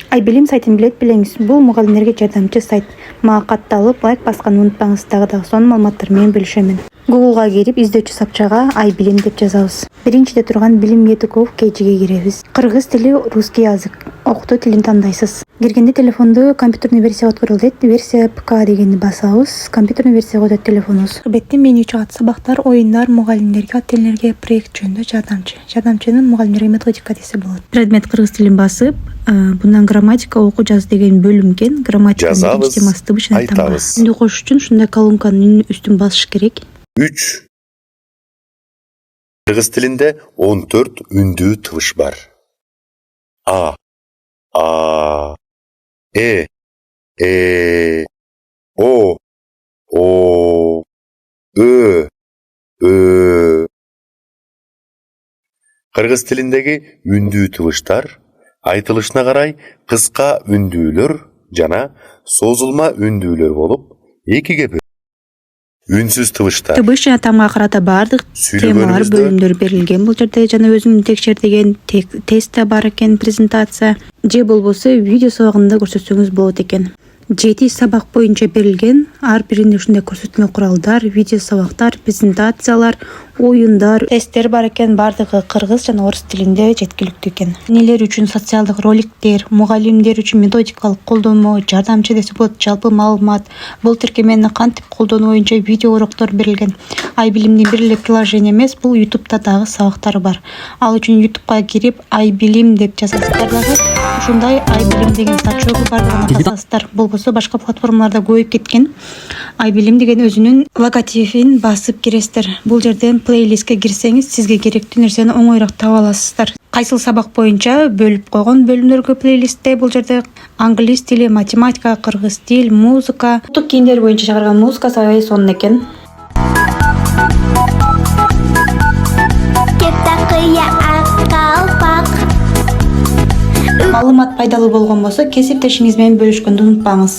Айбилим сайтын билет билеңиз. Бул мугалимдерге жардамчы сайт. Мага катталып, лайк басканды унутпаңыз. Дагы сонун маалыматтар менен бөлүшөмүн. Google'га кирип издөөчү сапчага Айбилим деп жазабыз. Биринчиде турган Билим Ятуков кейжиге киребиз. Кыргыз тили, русский язык. Окутуу тилин тандайсыз. Киргенде телефонду компьютерный версия өткөрүлөт. Версия ПК дегенди басабыз. Компьютерный версия өтөт телефонубуз. Бетте меню чыгат. Сабактар, оюндар, мугалимдерге, ата энелерге проект жөнүндө жардамчы. Жардамчынын мугалимдерге методика десе болот. Предмет кыргыз тилин басып, bundan грамматика окуу жаз деген бөлүм экен. Грамматиканын темасы тыбышын айтабыз. Үнү кошуш үчүн ушундай колонканын үстүн басыш керек. 3. Кыргыз тилинде 14 үндүү тыбыш бар. А, Э, О, Ö. Кыргыз тилиндеги үндүү тыбыштар айтылышына карай кыска үндүүлөр жана созулма үндүүлөр болуп экиге бөлүнөт. Үнсүз тыбыштар. Тыбыш жана тамга карата бардык темалар, бөлүмдөр берилген бул жерде жана өзүн текшер деген тест да бар экен, презентация же болбосо видео сабагында көрсөтсөңүз болот экен. 7 сабак боюнча берилген, ар биринде ушундай көрсөтмө куралдар, видео сабактар, презентациялар, оюндар, тесттер бар экен. Бардыгы кыргыз жана орус тилинде жеткиликтүү экен. Энелер үчүн социалдык роликтер, мугалимдер үчүн методикалык колдонмо, жардамчы десе болот, жалпы маалымат, бул тиркемени кантип колдонуу боюнча видео уроктор берилген. Айбилимдин бир эле приложение эмес, бул YouTube'да дагы сабактары бар. Ал үчүн YouTube'га кирип Айбилим деп жазасыздар дагы. Ушундай Айбилим деген сачогу бардыгына басасыздар. Болбосо башка платформаларда көбөйүп кеткен. Айбилим деген өзүнүн логотипин басып киресиздер. Бул жерден плейлистке кирсеңиз, сизге керектүү нерсени оңоюраак таба аласыздар. Кайсыл сабак боюнча бөлүп койгон бөлүмдөргө плейлистте бул жерде англис тили, математика, кыргыз тил, музыка, улуттук кийимдер боюнча чыгарган музыка аябай сонун экен. Маалымат пайдалуу болгон болсо, кесиптешиңиз менен бөлүшкөндү унутпаңыз.